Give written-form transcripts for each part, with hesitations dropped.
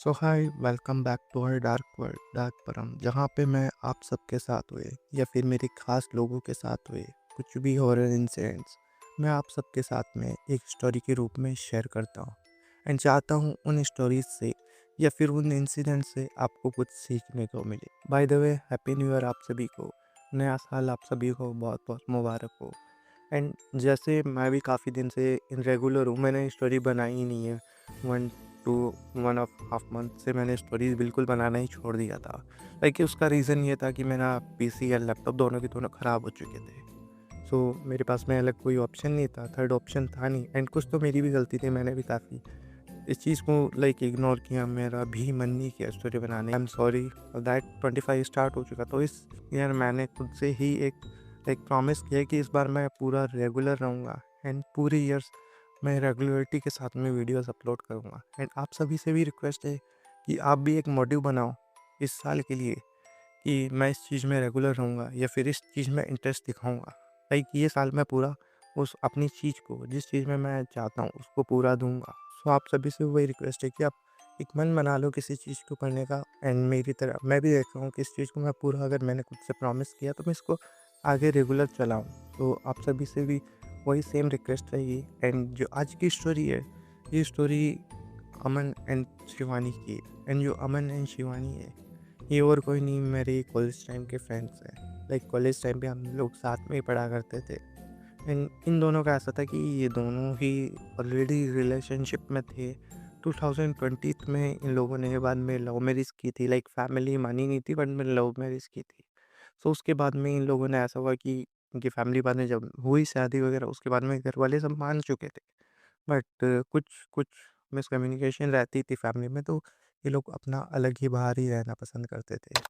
So hi welcome back to our dark world dark Param, जहाँ पे मैं आप सबके साथ हुए या फिर मेरे खास लोगों के साथ हुए कुछ भी हॉरर इंसिडेंट्स मैं आप सबके साथ में एक स्टोरी के रूप में शेयर करता हूँ। एंड चाहता हूँ उन स्टोरीज से या फिर उन इंसिडेंट से आपको कुछ सीखने को मिले। By the way, happy new year आप सभी को। नया साल आप सभी को बहुत बहुत मुबारक हो। एंड जैसे मैं भी काफ़ी दिन से इन रेगुलर हूँ, मैंने स्टोरी बनाई ही नहीं है। 1 to 1.5 मंथ से मैंने स्टोरीज बिल्कुल बनाना ही छोड़ दिया था। लाइक उसका रीज़न ये था कि मेरा पीसी या लैपटॉप दोनों के दोनों ख़राब हो चुके थे। सो मेरे पास में अलग कोई ऑप्शन नहीं था, थर्ड ऑप्शन था नहीं। एंड कुछ तो मेरी भी गलती थी, मैंने भी काफ़ी इस चीज़ को लाइक इग्नोर किया, मेरा भी मन नहीं किया स्टोरी बनाने। I am sorry that 25 start हो चुका, तो इस ईयर मैंने खुद से ही एक लाइक प्रॉमिस किया कि इस बार मैं पूरा रेगुलर रहूँगा। एंड पूरे ईयर्स मैं रेगुलरिटी के साथ में वीडियोस अपलोड करूँगा। एंड आप सभी से भी रिक्वेस्ट है कि आप भी एक मोटिव बनाओ इस साल के लिए कि मैं इस चीज़ में रेगुलर रहूँगा या फिर इस चीज़ में इंटरेस्ट दिखाऊँगा। लाइक ये साल मैं पूरा उस अपनी चीज़ को, जिस चीज़ में मैं चाहता हूँ उसको पूरा दूँगा। सो आप सभी से वही रिक्वेस्ट है कि आप एक मन बना लो किसी चीज़ को करने का। एंड मेरी तरह मैं भी देख रहा हूँ कि इस चीज़ को मैं पूरा, अगर मैंने खुद से प्रॉमिस किया तो मैं इसको आगे रेगुलर चलाऊँ। तो आप सभी से भी वही सेम रिक्वेस्ट रहेगी। एंड जो आज की स्टोरी है, ये स्टोरी अमन एंड शिवानी की है। एंड जो अमन एंड शिवानी है, ये और कोई नहीं, मेरे कॉलेज टाइम के फ्रेंड्स हैं। लाइक कॉलेज टाइम पे हम लोग साथ में ही पढ़ा करते थे। एंड इन दोनों का ऐसा था कि ये दोनों ही ऑलरेडी रिलेशनशिप में थे। 2020 में इन लोगों ने बाद में लव मैरिज की थी। लाइक फैमिली मानी नहीं थी, बट मैंने लव मैरिज की थी। सो उसके बाद में इन लोगों ने, ऐसा हुआ कि इनकी फैमिली बाद में जब हुई शादी वगैरह, उसके बाद में घर वाले सब मान चुके थे। बट कुछ कुछ मिसकम्युनिकेशन रहती थी फैमिली में, तो ये लोग अपना अलग ही बाहर ही रहना पसंद करते थे।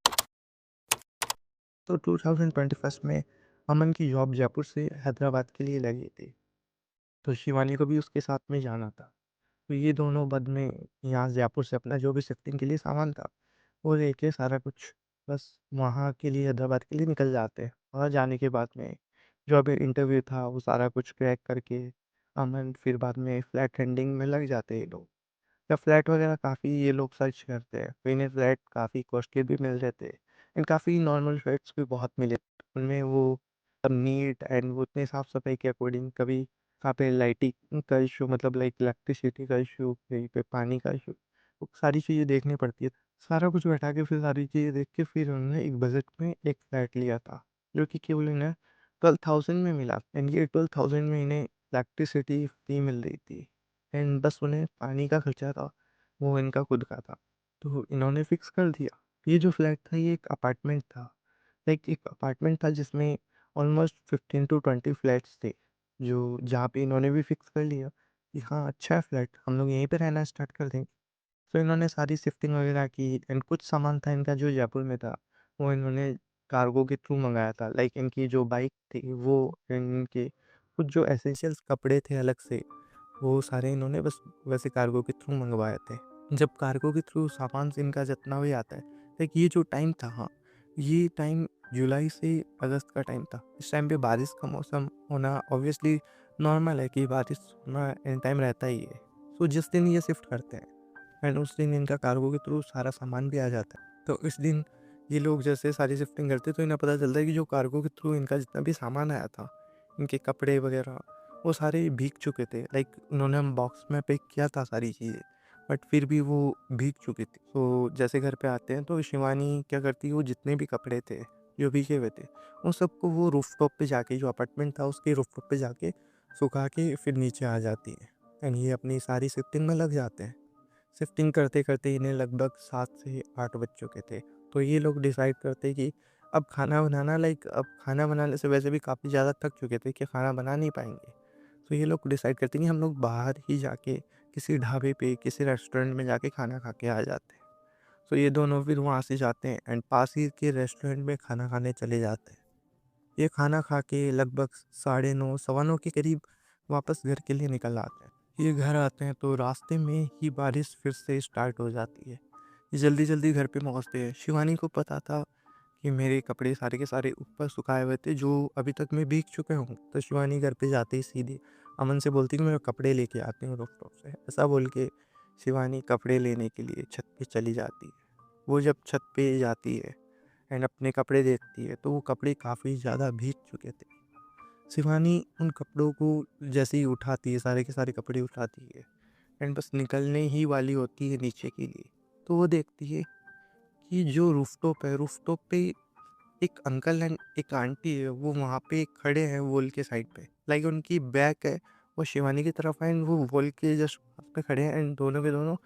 तो 2021 में अमन की जॉब जयपुर से हैदराबाद के लिए लगी थी, तो शिवानी को भी उसके साथ में जाना था। तो ये दोनों बाद में यहाँ जयपुर से अपना जो भी शिफ्टिंग के लिए सामान था वो लेके सारा कुछ बस वहाँ के लिए, हैदराबाद के लिए निकल जाते हैं। और जाने के बाद में जो अभी इंटरव्यू था वो सारा कुछ क्रैक करके अमन फिर बाद में फ्लैट हैंडिंग में लग जाते हैं ये लोग। या फ्लैट वगैरह काफ़ी ये लोग सर्च करते हैं, तो इन्हें फ्लैट काफ़ी कॉस्टली भी मिल जाते हैं। एंड काफ़ी नॉर्मल फ्लैट्स भी बहुत मिले, उनमें वो सब नीट एंड वो उतने साफ़ सफाई के अकॉर्डिंग। कभी कहाँ पे लाइटिंग का इशू, मतलब लाइक इलेक्ट्रिसिटी का इशू, कहीं पे पानी का इशू, वो सारी चीज़ें देखनी पड़ती है। सारा कुछ बैठा के फिर सारी चीज़ें देख के फिर उन्होंने एक बजट में एक फ्लैट लिया था, जो कि केवल इन्हें 12,000 में मिला। एंड ये 12,000 में इन्हें इलेक्ट्रिसिटी फ्री मिल रही थी। एंड बस उन्हें पानी का खर्चा था, वो इनका खुद का था। तो इन्होंने फिक्स कर दिया। ये जो फ्लैट था ये एक अपार्टमेंट था। लाइक एक अपार्टमेंट था जिसमें ऑलमोस्ट 15 to 20 फ्लैट्स थे, जो जहाँ पे इन्होंने भी फिक्स कर लिया कि हाँ अच्छा है फ्लैट, हम लोग यहीं पे रहना स्टार्ट कर देंगे। तो इन्होंने सारी शिफ्टिंग वगैरह की। एंड कुछ सामान था इनका जो जयपुर में था, वो इन्होंने कार्गो के थ्रू मंगाया था। लाइक इनकी जो बाइक थी वो, इनके कुछ जो एसेंशियल्स कपड़े थे अलग से, वो सारे इन्होंने बस वैसे कार्गो के थ्रू मंगवाए थे। जब कार्गो के थ्रू सामान से इनका जितना भी आता है, लाइक ये जो टाइम था, हाँ, ये टाइम जुलाई से अगस्त का टाइम था। इस टाइम पे बारिश का मौसम होना ऑब्वियसली नॉर्मल है कि बारिश होना एन टाइम रहता ही है। सो जिस दिन ये शिफ्ट करते हैं एंड उस दिन इनका कार्गो के थ्रू सारा सामान भी आ जाता है, तो इस दिन ये लोग जैसे सारी शिफ्टिंग करते हैं तो इन्हें पता चलता है कि जो कार्गो के थ्रू इनका जितना भी सामान आया था, इनके कपड़े वगैरह, वो सारे भीग चुके थे। लाइक उन्होंने हम बॉक्स में पैक किया था सारी चीज़ें, बट फिर भी वो भीग चुकी थी। तो जैसे घर पे आते हैं तो शिवानी क्या करती है, वो जितने भी कपड़े थे जो भीगे हुए थे, उन सबको वो रूफटॉप पे जाके, जो अपार्टमेंट था उसके रूफटॉप पे जाके सुखा के फिर नीचे आ जाती है। एंड ये अपनी सारी शिफ्टिंग में लग जाते हैं। शिफ्टिंग करते करते इन्हें लगभग 7 से 8 बज चुके थे। तो ये लोग डिसाइड करते कि अब खाना बनाना, लाइक अब खाना बनाने से वैसे भी काफ़ी ज़्यादा थक चुके थे कि खाना बना नहीं पाएंगे। तो ये लोग डिसाइड करते हैं कि हम लोग बाहर ही जाके किसी ढाबे पे, किसी रेस्टोरेंट में जाके खाना खा के आ जाते हैं। तो ये दोनों फिर वहाँ से जाते हैं एंड पास ही के रेस्टोरेंट में खाना खाने चले जाते हैं। ये खाना खा के लगभग 9:30 9:15 के करीब वापस घर के लिए निकल आते हैं। ये घर आते हैं तो रास्ते में ही बारिश फिर से स्टार्ट हो जाती है। ये जल्दी जल्दी घर पे पहुँचते हैं। शिवानी को पता था कि मेरे कपड़े सारे के सारे ऊपर सुखाए हुए थे, जो अभी तक मैं भीग चुके हूँ। तो शिवानी घर पे जाते ही सीधे अमन से बोलती कि मैं कपड़े लेके आती हूँ रूफटॉप से। ऐसा बोल के शिवानी कपड़े लेने के लिए छत पे चली जाती है। वो जब छत पे जाती है एंड अपने कपड़े देखती है तो वो कपड़े काफ़ी ज़्यादा भीग चुके थे। शिवानी उन कपड़ों को जैसे ही उठाती है, सारे के सारे कपड़े उठाती है एंड बस निकलने ही वाली होती है नीचे के लिए, तो वो देखती है कि जो रूफटॉप है, रूफटॉप पे एक अंकल एंड एक आंटी है, वो वहाँ पे खड़े हैं वॉल के साइड पे। लाइक उनकी बैक है, वो शिवानी की तरफ है एंड वो वॉल के जस्ट पास में खड़े हैं एंड दोनों के दोनों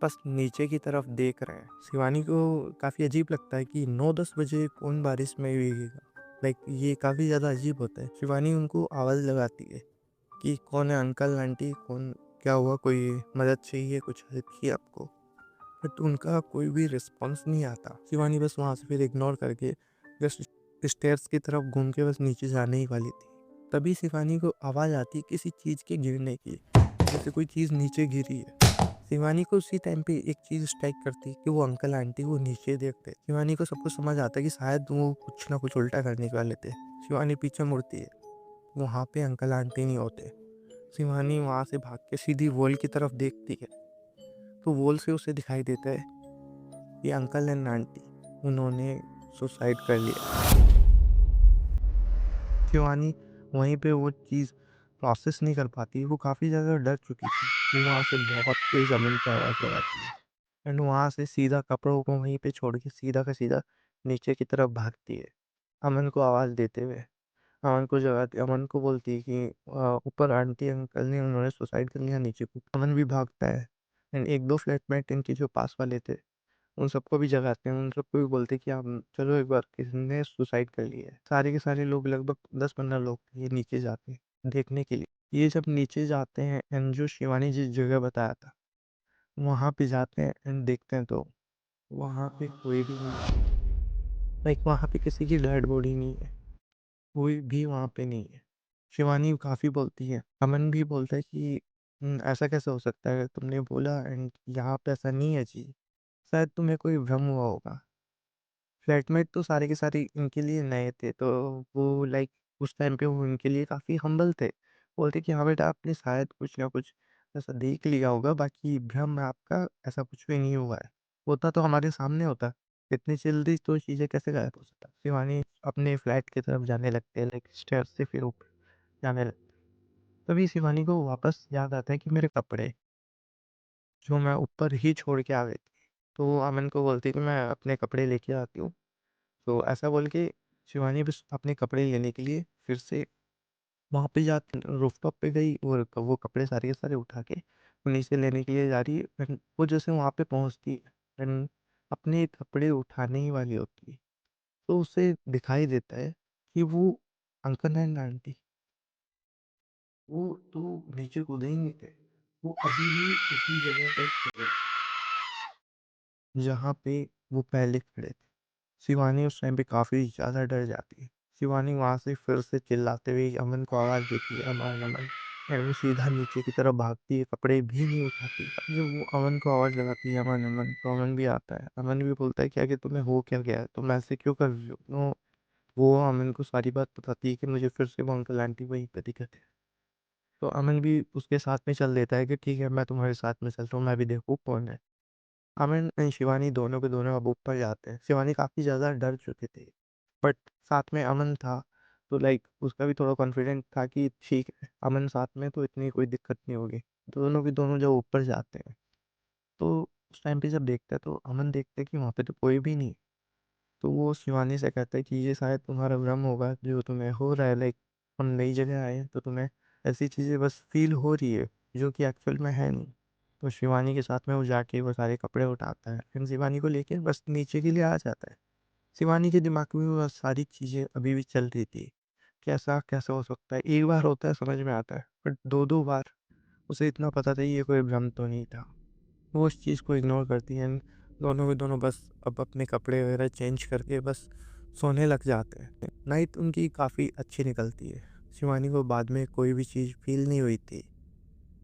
बस नीचे की तरफ देख रहे हैं। शिवानी को काफ़ी अजीब लगता है कि 9-10 बजे कौन बारिश में भीगेगा। लाइक ये काफ़ी ज़्यादा अजीब होता है। शिवानी उनको आवाज़ लगाती है कि कौन है अंकल आंटी, कौन, क्या हुआ, कोई मदद चाहिए, कुछ हेल्प चाहिए आपको? बट उनका कोई भी रिस्पॉन्स नहीं आता। शिवानी बस वहाँ से फिर इग्नोर करके जस्ट स्टेयर्स की तरफ घूम के बस नीचे जाने ही वाली थी। तभी शिवानी को आवाज़ आती है किसी चीज़ के गिरने की, जैसे कोई चीज़ नीचे गिरी है। शिवानी को उसी टाइम पे एक चीज़ स्ट्राइक करती है कि वो अंकल आंटी वो नीचे देखते हैं। शिवानी को सब कुछ समझ आता है कि शायद वो कुछ ना कुछ उल्टा करने वाले थे। शिवानी पीछे मुड़ती है, वहाँ पे अंकल आंटी नहीं होते। शिवानी वहाँ से भाग के सीधी वॉल की तरफ देखती है, तो वॉल से उसे दिखाई देता है ये अंकल एंड आंटी, उन्होंने सुसाइड कर लिया। शिवानी वहीं पे वो चीज़ प्रोसेस नहीं कर पाती, वो काफ़ी ज़्यादा डर चुकी थी। वो वहाँ से बहुत तेज़ अमन की आवाज़ लगाती है एंड वहाँ से सीधा कपड़ों को वहीं पे छोड़ के सीधा का सीधा नीचे की तरफ भागती है, अमन को आवाज़ देते हुए। अमन को जगाती, अमन को बोलती है कि ऊपर आंटी अंकल ने उन्होंने सुसाइड कर लिया, नीचे को। अमन भी भागता है एंड 1-2 फ्लैटमेट इनके जो पास वाले थे उन सबको भी जगाते हैं, उन सबको भी बोलते हैं कि आप चलो एक बार, किसने सुसाइड कर लिया है। सारे के सारे लोग, लगभग 10-15 लोग ये नीचे जाते हैं देखने के लिए। ये जब नीचे जाते हैं एंड जो शिवानी जिस जगह बताया था वहाँ पे जाते हैं एंड देखते हैं तो वहाँ पे कोई भी नहीं है। लाइक वहाँ पे किसी की डेड बॉडी नहीं है, कोई भी वहाँ पे नहीं है। शिवानी काफ़ी बोलती है, अमन भी बोलता है कि ऐसा कैसे हो सकता है, तुमने बोला एंड यहाँ पे ऐसा नहीं है जी, शायद तुम्हें कोई भ्रम हुआ होगा। फ्लैटमेट तो सारे के सारे इनके लिए नए थे, तो वो लाइक उस टाइम पे वो इनके लिए काफ़ी हम्बल थे। बोलते कि हाँ बेटा, आपने शायद कुछ ना कुछ ऐसा देख लिया होगा, बाकी भ्रम है आपका, ऐसा कुछ भी नहीं हुआ है। होता तो हमारे सामने होता, इतनी जल्दी तो चीज़ें कैसे गायब हो सकता। शिवानी अपने फ्लैट की तरफ जाने लगते हैं, लाइक स्टेयर्स से फिर ऊपर जाने लगते। तभी शिवानी को वापस याद आता है कि मेरे कपड़े जो मैं ऊपर ही छोड़ के आ गई थी। तो वो अमन को बोलती है कि मैं अपने कपड़े लेके आती हूँ। तो ऐसा बोल के शिवानी बस अपने कपड़े लेने के लिए फिर से वहाँ पे जा रूफटॉप पे गई और वो कपड़े सारे के सारे उठा के वो नीचे लेने के लिए जा रही है। वो जैसे वहाँ पे पहुँचती है एंड अपने कपड़े उठाने ही वाली होती है, तो उसे दिखाई देता है कि वो अंकल एंड आंटी वो तो नीचे कूदे ही नहीं थे, वो अभी भी उसी जगह पर खड़े हैं जहाँ पे वो पहले खड़े थे। शिवानी उस टाइम पे काफ़ी ज़्यादा डर जाती है। शिवानी वहाँ से फिर से चिल्लाते हुए अमन को आवाज़ देती है, अमन अमन, और वो सीधा नीचे की तरफ भागती है, कपड़े भी नहीं उठाती। जब वो अमन को आवाज़ लगाती है अमन अमन, तो अमन भी आता है। अमन भी बोलता है क्या कि तुम्हें हो क्या गया है, तुम ऐसे क्यों कर रही हो? तो वो अमन को सारी बात बताती है कि मुझे फिर से वो अंकल आंटी वहीं पे दिखे थे। तो अमन भी उसके साथ में चल देता है कि ठीक है, मैं तुम्हारे साथ में चलता हूँ, मैं भी देखूँ कौन है। अमन एंड शिवानी दोनों के दोनों अब ऊपर जाते हैं। शिवानी काफ़ी ज़्यादा डर चुके थे, बट साथ में अमन था, तो लाइक उसका भी थोड़ा कॉन्फिडेंट था कि ठीक है, अमन साथ में तो इतनी कोई दिक्कत नहीं होगी। दोनों के दोनों जब ऊपर जाते हैं तो उस टाइम पे जब देखता है तो अमन देखता है कि वहाँ पे तो कोई भी नहीं। तो वो शिवानी से कहता है कि ये शायद तुम्हारा भ्रम होगा जो तुम्हें हो रहा है, लाइक हम नई जगह आए हैं तो तुम्हें ऐसी चीज़ें बस फील हो रही है जो कि एक्चुअल में है नहीं। तो शिवानी के साथ में वो जाके वो सारे कपड़े उठाता है, फिर शिवानी को लेके बस नीचे के लिए आ जाता है। शिवानी के दिमाग में वो सारी चीज़ें अभी भी चल रही थी, कैसा कैसा हो सकता है। एक बार होता है समझ में आता है, बट 2-2 बार उसे इतना पता था ये कोई भ्रम तो नहीं था। वो उस चीज़ को इग्नोर करती हैं, दोनों के दोनों बस अब अपने कपड़े वगैरह चेंज करके बस सोने लग जाते हैं। नाइट उनकी काफ़ी अच्छी निकलती है। शिवानी को बाद में कोई भी चीज़ फील नहीं हुई थी।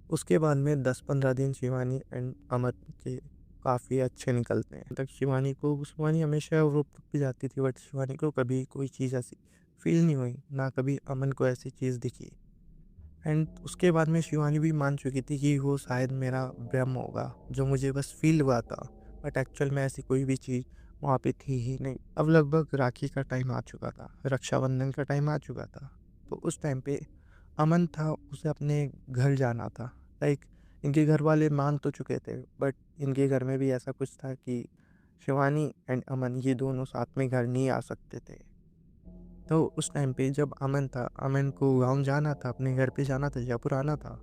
उसके बाद में 10-15 दिन शिवानी एंड अमन के काफ़ी अच्छे निकलते हैं। तक शिवानी हमेशा रूप पे जाती थी, बट शिवानी को कभी कोई चीज़ ऐसी फील नहीं हुई, ना कभी अमन को ऐसी चीज़ दिखी। एंड उसके बाद में शिवानी भी मान चुकी थी कि वो शायद मेरा भ्रम होगा, जो मुझे बस फ़ील हुआ था। बट एक्चुअल में ऐसी कोई भी चीज़ वहाँ पे थी ही नहीं। अब लगभग राखी का टाइम आ चुका था, रक्षाबंधन का टाइम आ चुका था। तो उस टाइम पे अमन था, उसे अपने घर जाना था। लाइक इनके घर वाले मान तो चुके थे, बट इनके घर में भी ऐसा कुछ था कि शिवानी एंड अमन ये दोनों साथ में घर नहीं आ सकते थे। तो उस टाइम पे जब अमन था, अमन को गाँव जाना था, अपने घर पे जाना था, जयपुर आना था,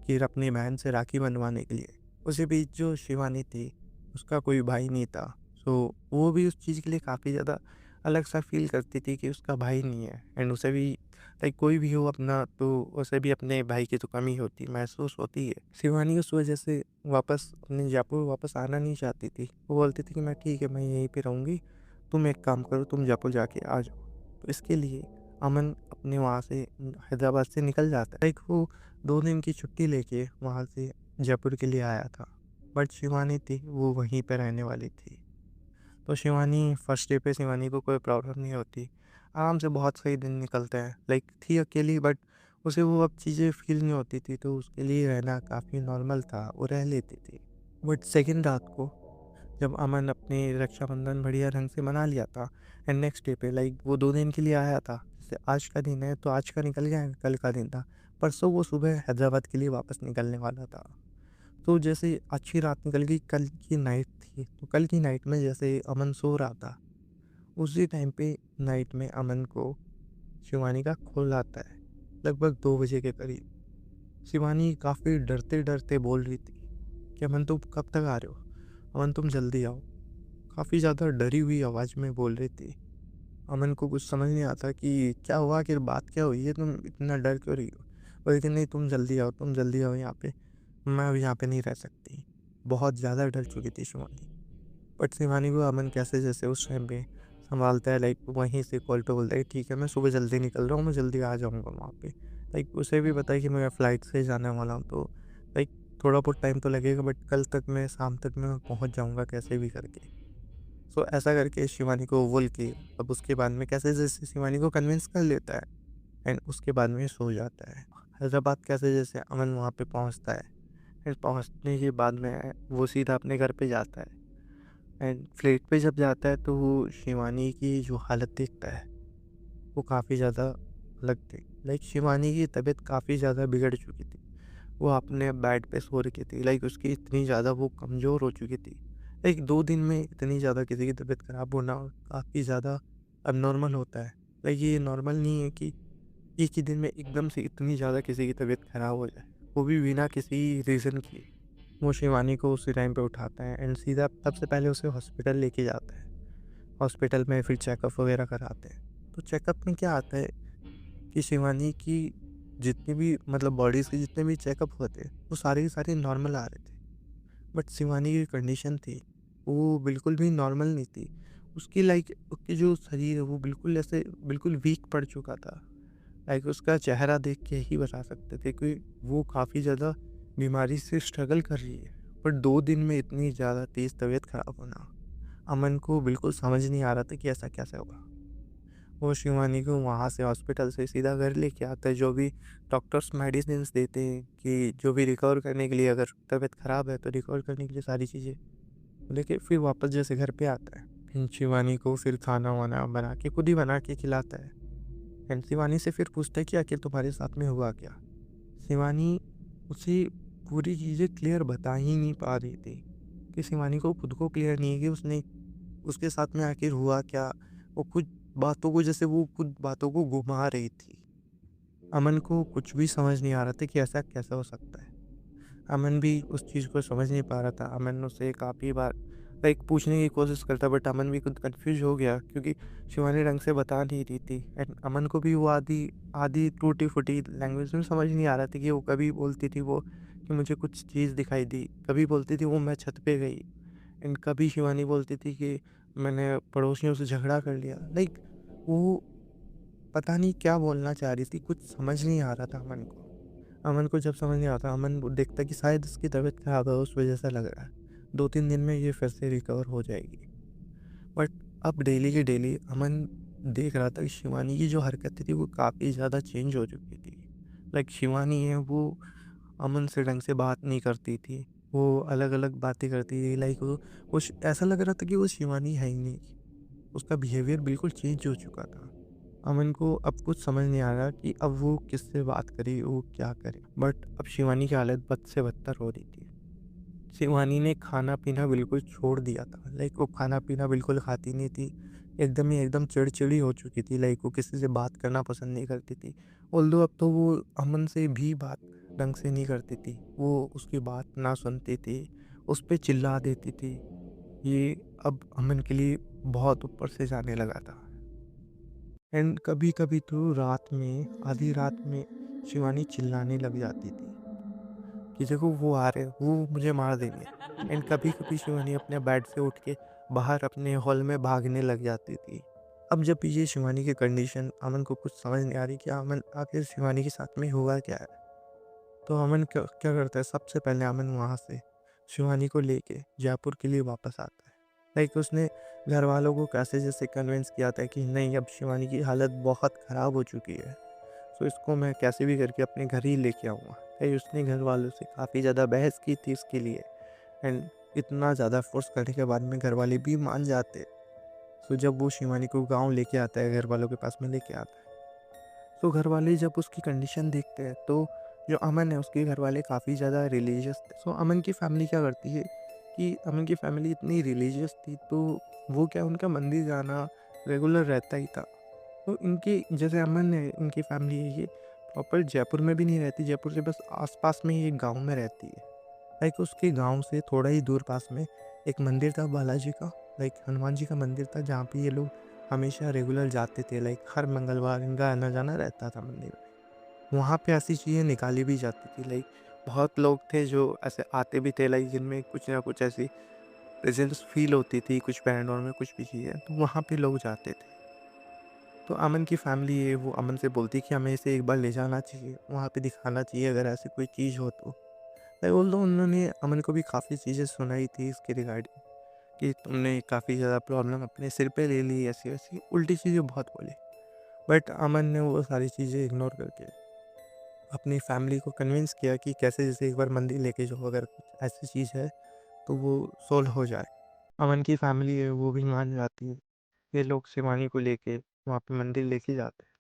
फिर अपनी बहन से राखी बंधवाने के लिए। उसी बीच जो शिवानी थी, उसका कोई भाई नहीं था। सो वो भी उस चीज़ के लिए काफ़ी ज़्यादा अलग-सा फ़ील करती थी कि उसका भाई नहीं है, एंड उसे भी लाइक कोई भी हो अपना, तो उसे भी अपने भाई की तो कमी होती महसूस होती है। शिवानी उस वजह से वापस अपने जयपुर वापस आना नहीं चाहती थी। वो बोलती थी कि मैं ठीक है, मैं यहीं पे रहूँगी, तुम एक काम करो, तुम जयपुर जाके आ जाओ। तो इसके लिए अमन अपने वहाँ से हैदराबाद से निकल जाता है। लाइक वो 2 दिन की छुट्टी लेके वहाँ से जयपुर के लिए आया था। बट शिवानी थी, वो वहीं पे रहने वाली थी। तो शिवानी फर्स्ट डे पे शिवानी को कोई प्रॉब्लम नहीं होती। आराम से बहुत सही दिन निकलते हैं। लाइक थी अकेली, बट उसे वो अब चीज़ें फ़ील नहीं होती थी, तो उसके लिए रहना काफ़ी नॉर्मल था, वो रह लेती थी। बट सेकंड रात को जब अमन अपनी रक्षाबंधन बढ़िया ढंग से मना लिया था, एंड नेक्स्ट डे पे लाइक वो 2 दिन के लिए आया था। जैसे आज का दिन है तो आज का निकल गया, कल का दिन था। परसों वो सुबह हैदराबाद के लिए वापस निकलने वाला था। तो जैसे अच्छी रात निकल गई, कल की नाइट थी। तो कल की नाइट में जैसे अमन सो रहा था, उसी टाइम पे नाइट में अमन को शिवानी का कॉल आता है, लगभग 2 बजे के करीब। शिवानी काफ़ी डरते-डरते बोल रही थी कि अमन तुम कब तक आ रहे हो? अमन तुम जल्दी आओ। काफ़ी ज़्यादा डरी हुई आवाज़ में बोल रही थी। अमन को कुछ समझ नहीं आता कि क्या हुआ, आखिर बात क्या हुई है, तुम इतना डर क्यों रही हो? बोली कि नहीं, तुम जल्दी आओ यहाँ पे, मैं अब यहाँ पे नहीं रह सकती। बहुत ज़्यादा डर चुकी थी शिवानी। बट शिवानी को अमन कैसे जैसे उस टाइम पे सँभालता है, लाइक वहीं से कॉल पे बोलता है ठीक है, मैं सुबह जल्दी निकल रहा हूँ, मैं जल्दी आ जाऊँगा वहाँ पे। लाइक उसे भी पता है कि मैं फ़्लाइट से जाने वाला हूँ, तो लाइक थोड़ा बहुत टाइम तो लगेगा, बट कल तक मैं शाम तक मैं पहुँच जाऊँगा कैसे भी करके। सो ऐसा करके शिवानी को बोल के अब उसके बाद में कैसे जैसे शिवानी को कन्विंस कर लेता है, एंड उसके बाद में सो जाता है। हैदराबाद कैसे जैसे अमन वहाँ पे पहुँचता है, फिर पहुँचने के बाद में वो सीधा अपने घर पे जाता है, एंड फ्लैट पे जब जाता है तो वो शिवानी की जो हालत देखता है, वो काफ़ी ज़्यादा अलग थी। लाइक शिवानी की तबीयत काफ़ी ज़्यादा बिगड़ चुकी थी। वो अपने बेड पे सो रखी थी, लाइक उसकी इतनी ज़्यादा वो कमज़ोर हो चुकी थी। लाइक 2 दिन में इतनी ज़्यादा किसी की तबीयत ख़राब होना काफ़ी ज़्यादा अबनॉर्मल होता है। लाइक ये नॉर्मल नहीं है कि एक ही दिन में एकदम से इतनी ज़्यादा किसी की तबीयत ख़राब हो जाए, वो भी बिना किसी रीज़न के। वो शिवानी को उसी टाइम पे उठाता है, एंड सीधा सबसे पहले उसे हॉस्पिटल लेके जाता है। हॉस्पिटल में फिर चेकअप वगैरह कराते हैं। तो चेकअप में क्या आता है कि शिवानी की जितनी भी मतलब बॉडीज़ के जितने भी चेकअप हुए थे, वो सारे के सारे नॉर्मल आ रहे थे। बट शिवानी की कंडीशन थी, वो बिल्कुल भी नॉर्मल नहीं थी। उसकी लाइक उसकी जो शरीर है वो बिल्कुल ऐसे बिल्कुल वीक पड़ चुका था। लाइक उसका चेहरा देख के ही बता सकते थे कि वो काफ़ी ज़्यादा बीमारी से स्ट्रगल कर रही है। पर 2 दिन में इतनी ज़्यादा तेज़ तबीयत ख़राब होना, अमन को बिल्कुल समझ नहीं आ रहा था कि ऐसा कैसे होगा। वो शिवानी को वहाँ से हॉस्पिटल से सीधा घर लेके आता है, जो भी डॉक्टर्स मेडिसिन्स देते हैं कि जो भी रिकवर करने के लिए, अगर तबीयत ख़राब है तो रिकवर करने के लिए सारी चीज़ें लेके फिर वापस जैसे घर पे आता है। फिर शिवानी को फिर खाना-वाना बना के खुद ही बना के खिलाता है। एंड शिवानी से फिर पूछता है कि आखिर तुम्हारे साथ में हुआ क्या? शिवानी उसे पूरी चीज़ें क्लियर बता ही नहीं पा रही थी, कि शिवानी को खुद को क्लियर नहीं है कि उसने उसके साथ में आखिर हुआ क्या? वो कुछ बातों को जैसे वो खुद बातों को घुमा रही थी। अमन को कुछ भी समझ नहीं आ रहा था कि ऐसा कैसे हो सकता है? अमन भी उस चीज़ को समझ नहीं पा रहा था। अमन उससे काफ़ी बार लाइक पूछने की कोशिश करता, बट अमन भी खुद कन्फ्यूज़ हो गया, क्योंकि शिवानी ढंग से बता नहीं रही थी, एंड अमन को भी वो आधी आधी टूटी-फूटी लैंग्वेज में समझ नहीं आ रहा था कि वो कभी बोलती थी वो कि मुझे कुछ चीज़ दिखाई दी, कभी बोलती थी वो मैं छत पे गई, एंड कभी शिवानी बोलती थी कि मैंने पड़ोसियों से झगड़ा कर लिया। लाइक वो पता नहीं क्या बोलना चाह रही थी, कुछ समझ नहीं आ रहा था अमन को। अमन को जब समझ नहीं आता, अमन वो देखता कि शायद इसकी तबीयत ख़राब है, उस वजह से लग रहा है। 2-3 दिन में ये फिर से रिकवर हो जाएगी। बट अब डेली की डेली अमन देख रहा था कि शिवानी की जो हरकतें थी वो काफ़ी ज़्यादा चेंज हो चुकी थी। लाइक शिवानी है वो अमन से ढंग से बात नहीं करती थी। वो अलग-अलग बातें करती थी, लाइक वो ऐसा लग रहा था कि वो शिवानी है ही नहीं। उसका बिहेवियर बिल्कुल चेंज हो चुका था। अमन को अब कुछ समझ नहीं आ रहा कि अब वो किससे बात करे, वो क्या करे? बट अब शिवानी की हालत बद से बदतर हो रही थी। शिवानी ने खाना-पीना बिल्कुल छोड़ दिया था। लाइक वो खाना-पीना बिल्कुल खाती नहीं थी। एकदम चिड़चिड़ी हो चुकी थी। लाइक वो किसी से बात करना पसंद नहीं करती थी। ऑल्दो अब तो वो अमन से भी बात ढंग से नहीं करती थी। वो उसकी बात ना सुनती थी, उस पे चिल्ला देती थी। ये अब अमन के लिए बहुत ऊपर से जाने लगा था। एंड कभी-कभी तो रात में, आधी रात में शिवानी चिल्लाने लग जाती थी कि देखो वो आ रहे हैं, वो मुझे मार देंगे। एंड कभी-कभी शिवानी अपने बेड से उठ के बाहर अपने हॉल में भागने लग जाती थी। अब जब ये शिवानी की कंडीशन अमन को कुछ समझ नहीं आ रही कि अमन आखिर शिवानी के साथ में हुआ क्या है? तो अमन क्या क्या करता है, सबसे पहले अमन वहाँ से शिवानी को लेके जयपुर के लिए वापस आता है। लाइक उसने घर वालों को कैसे जैसे कन्विंस किया था कि नहीं, अब शिवानी की हालत बहुत ख़राब हो चुकी है, तो इसको मैं कैसे भी करके अपने घर ही लेके आऊँगा। भाई उसने घर वालों से काफ़ी ज़्यादा बहस की थी इसके लिए। एंड इतना ज़्यादा फ़ोर्स करने के बाद में घर वाले भी मान जाते। तो जब वो शिवानी को गाँव लेके आता है, घर वालों के पास में लेके आता है, तो घर वाले जब उसकी कंडीशन देखते हैं, तो जो अमन है उसके घर वाले काफ़ी ज़्यादा रिलीजियस थे। सो अमन की फैमिली क्या करती है कि अमन की फैमिली इतनी रिलीजियस थी, तो वो क्या, उनका मंदिर जाना रेगुलर रहता ही था। तो इनकी जैसे अमन है, इनकी फैमिली है ये प्रॉपर जयपुर में भी नहीं रहती, जयपुर के बस आस-पास में ही एक गाँव में रहती है। लाइक उसके गाँव से थोड़ा ही दूर पास में एक मंदिर था बालाजी का, लाइक हनुमान जी का मंदिर था, जहाँ पे ये लोग हमेशा रेगुलर जाते थे। लाइक हर मंगलवार इनका आना-जाना रहता था मंदिर में। वहाँ पे ऐसी चीज़ें निकाली भी जाती थी। लाइक बहुत लोग थे जो ऐसे आते भी थे, लाइक जिनमें कुछ ना कुछ ऐसी प्रेज़ेंस फ़ील होती थी, कुछ पैरानॉर्मल कुछ भी चीज़ें, तो वहाँ पे लोग जाते थे। तो अमन की फैमिली है वो अमन से बोलती है कि हमें इसे एक बार ले जाना चाहिए, वहाँ पे दिखाना चाहिए अगर ऐसी कोई चीज़ हो तो। लाइक ऑल्दो उन्होंने अमन को भी काफ़ी चीज़ें सुनाई थी इसके रिगार्डिंग कि तुमने काफ़ी ज़्यादा प्रॉब्लम अपने सिर पे ले ली, ऐसी-वैसी उल्टी चीज़ें बहुत बोली। बट अमन ने वो सारी चीज़ें इग्नोर करके अपनी फैमिली को कन्विंस किया कि कैसे जैसे एक बार मंदिर लेके जाओ, अगर कुछ ऐसी चीज़ है तो वो सोल्व हो जाए। अमन की फैमिली है वो भी मान जाती है। ये लोग शिवानी को लेके वहाँ पे मंदिर लेके जाते हैं।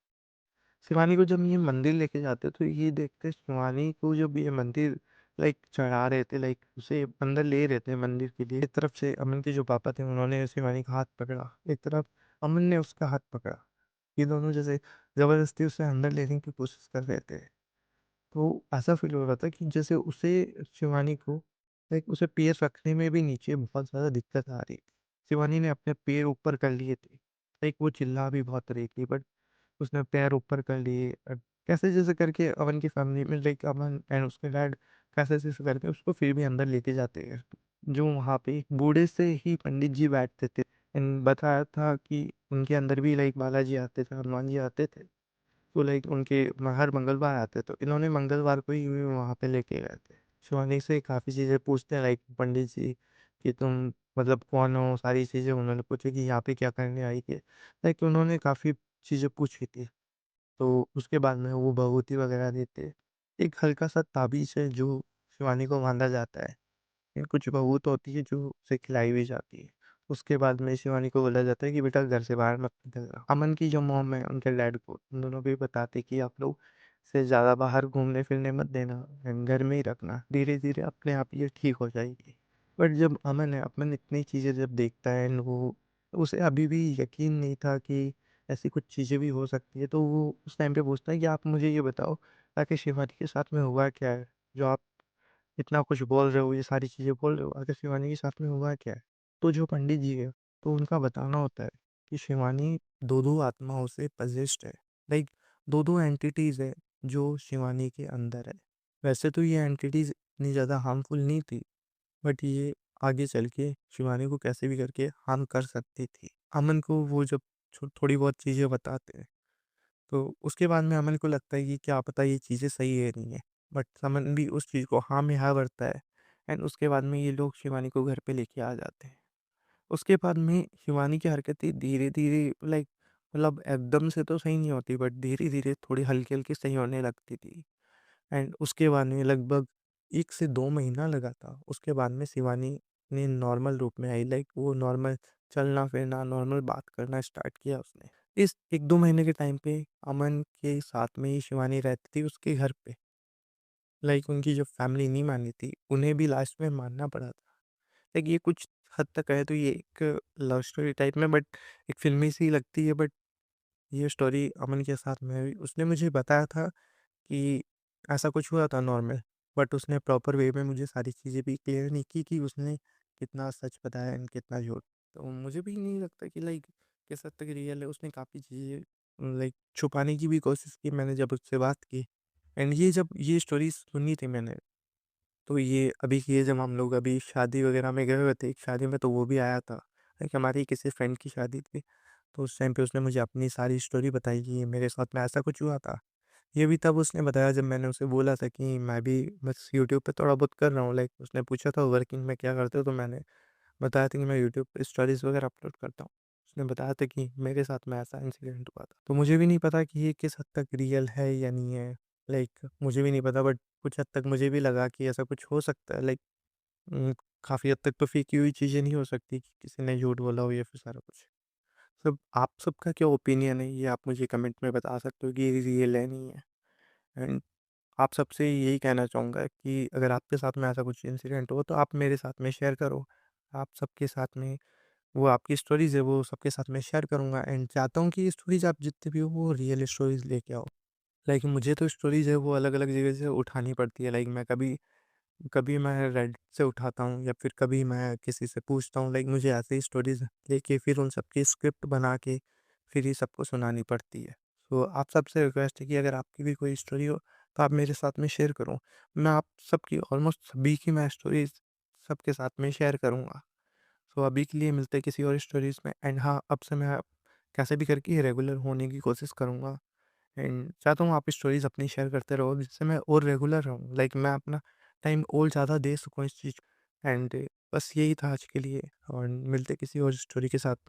शिवानी को जब ये मंदिर लेके जाते तो ये देखते शिवानी को जब ये मंदिर लाइक चढ़ा रहे थे, लाइक उसे अंदर ले रहे थे मंदिर के लिए, एक तरफ से अमन के जो पापा थे उन्होंने शिवानी का हाथ पकड़ा, एक तरफ अमन ने उसका हाथ पकड़ा। ये दोनों जैसे जबरदस्ती उसे अंदर लेने की कोशिश कर रहे थे। तो ऐसा फ़ील हो रहा था कि जैसे उसे शिवानी को लाइक उसे पैर रखने में भी नीचे बहुत ज़्यादा दिक्कत आ रही। शिवानी ने अपने पैर ऊपर कर लिए थे। लाइक वो चिल्ला भी बहुत रही थी, बट उसने पैर ऊपर कर लिए। कैसे जैसे करके अमन की फैमिली में लाइक अमन एंड उसके डैड कैसे जैसे करके उसको फिर भी अंदर लेके जाते हैं। जो वहाँ पे एक बूढ़े से ही पंडित जी बैठते थे एंड बताया था कि उनके अंदर भी लाइक बालाजी आते थे, हनुमान जी आते थे। तो लाइक उनके हर मंगलवार आते, तो इन्होंने मंगलवार को ही वहाँ पे लेके गए थे। शिवानी से काफ़ी चीज़ें पूछते हैं लाइक पंडित जी कि तुम मतलब कौन हो? सारी चीज़ें उन्होंने पूछी कि यहाँ पे क्या करने आई थी? लाइक उन्होंने काफ़ी चीज़ें पूछी थी। तो उसके बाद में वो भभूति वगैरह देते। एक हल्का-सा ताबीज़ है जो शिवानी को बाँधा जाता है। फिर कुछ बहुत होती है जो उसे खिलाई भी जाती है। उसके बाद में शिवानी को बोला जाता है कि बेटा घर से बाहर मत निकलना। अमन की जो मॉम है उनके डैड को उन दोनों भी बताते कि आप लोग इसे ज़्यादा बाहर घूमने-फिरने मत देना एंड घर में ही रखना। धीरे-धीरे अपने आप ये ठीक हो जाएगी। बट जब अमन है, अमन इतनी चीज़ें जब देखता है एंड वो उसे अभी भी यकीन नहीं था कि ऐसी कुछ चीज़ें भी हो सकती है, तो वो उस टाइम पे पूछता है कि आप मुझे ये बताओ आखिर शिवानी के साथ में हुआ क्या है? जो आप इतना कुछ बोल रहे हो, ये सारी चीज़ें बोल रहे हो, आखिर शिवानी के साथ में हुआ क्या है? तो जो पंडित जी है, तो उनका बताना होता है कि शिवानी 2-2 आत्माओं से पजेस्ड है। लाइक 2-2 एंटिटीज़ है जो शिवानी के अंदर है। वैसे तो ये एंटिटीज़ इतनी ज़्यादा हार्मफुल नहीं थी, बट ये आगे चल के शिवानी को कैसे भी करके हार्म कर सकती थी। अमन को वो जब थोड़ी बहुत चीज़ें बताते हैं, तो उसके बाद में अमन को लगता है कि क्या पता ये चीज़ें सही है नहीं है। बट अमन भी उस चीज़ को हाँ में हाँ भरता है एंड उसके बाद में ये लोग शिवानी को घर पे लेके आ जाते हैं। उसके बाद में शिवानी की हरकतें धीरे-धीरे लाइक मतलब एकदम से तो सही नहीं होती, बट धीरे-धीरे थोड़ी हल्की-हल्की सही होने लगती थी। एंड उसके बाद में लगभग 1 से 2 महीना लगा था। उसके बाद में शिवानी ने नॉर्मल रूप में आई, लाइक वो नॉर्मल चलना-फिरना, नॉर्मल बात करना स्टार्ट किया उसने। इस 1-2 महीने के टाइम पे अमन के साथ में ही शिवानी रहती थी उसके घर पे। लाइक उनकी जो फैमिली नहीं मानी थी, उन्हें भी लास्ट में मानना पड़ा था। लाइक ये कुछ हद तक है तो ये एक लव स्टोरी टाइप में, बट एक फ़िल्मी सी लगती है, बट ये स्टोरी अमन के साथ में हुई। उसने मुझे बताया था कि ऐसा कुछ हुआ था नॉर्मल, बट उसने प्रॉपर वे में मुझे सारी चीज़ें भी क्लियर नहीं की कि उसने कितना सच बताया एंड कितना झूठ। तो मुझे भी नहीं लगता कि लाइक किस हद तक रियल है। उसने काफ़ी चीज़ें लाइक छुपाने की भी कोशिश की मैंने जब उससे बात की। एंड ये जब ये स्टोरी सुनी थी मैंने, तो ये अभी की है जब हम लोग अभी शादी वगैरह में गए हुए थे, एक शादी में तो वो भी आया था। लाइक हमारी किसी फ्रेंड की शादी थी, तो उस टाइम पे उसने मुझे अपनी सारी स्टोरी बताई कि मेरे साथ में ऐसा कुछ हुआ था। ये भी तब उसने बताया जब मैंने उसे बोला था कि मैं भी बस यूट्यूब पे थोड़ा बहुत कर रहा हूँ। लाइक उसने पूछा था वर्किंग में क्या करते हो? तो मैंने बताया था कि मैं यूट्यूब पे स्टोरीज़ वगैरह अपलोड करता हूँ। उसने बताया था कि मेरे साथ में ऐसा इंसिडेंट हुआ था। तो मुझे भी नहीं पता कि ये किस हद तक रियल है या नहीं है। लाइक मुझे भी नहीं पता, बट कुछ हद तक मुझे भी लगा कि ऐसा कुछ हो सकता है। लाइक उम, काफ़ी हद तक तो फेंकी हुई चीज़ें नहीं हो सकती कि किसी ने झूठ बोला हो या फिर सारा कुछ। सब आप सबका क्या ओपिनियन है, ये आप मुझे कमेंट में बता सकते हो कि ये रियल है, नहीं है? एंड आप सबसे यही कहना चाहूँगा कि अगर आपके साथ में ऐसा कुछ इंसिडेंट हो तो आप मेरे साथ में शेयर करो। आप सबके साथ में वो आपकी स्टोरीज़ है वो सबके साथ मैं शेयर करूँगा, एंड चाहता हूँ कि ये स्टोरीज़ आप जितनी भी हो वो रियल स्टोरीज़ लेके आओ। लाइक मुझे तो स्टोरीज़ है वो अलग-अलग जगह से उठानी पड़ती है। लाइक मैं कभी कभी मैं रेडिट से उठाता हूँ या फिर कभी मैं किसी से पूछता हूँ। लाइक मुझे ऐसे ही स्टोरीज़ लेके फिर उन सब की स्क्रिप्ट बना के फिर ही सबको सुनानी पड़ती है। तो आप सबसे रिक्वेस्ट है कि अगर आपकी भी कोई स्टोरी हो तो आप मेरे साथ में शेयर करो। मैं आप सबकी ऑलमोस्ट सभी की मैं स्टोरीज़ सबके साथ में शेयर करूँगा। सो अभी के लिए मिलते हैं किसी और स्टोरीज़ में, एंड हाँ, अब से मैं कैसे भी करके रेगुलर होने की कोशिश करूँगा। एंड चाहता हूँ आप स्टोरीज़ अपनी शेयर करते रहो जिससे मैं और रेगुलर रहूँ। लाइक मैं अपना टाइम और ज़्यादा दे सकूँ इस चीज़ को। एंड बस यही था आज के लिए, और मिलते किसी और स्टोरी के साथ में।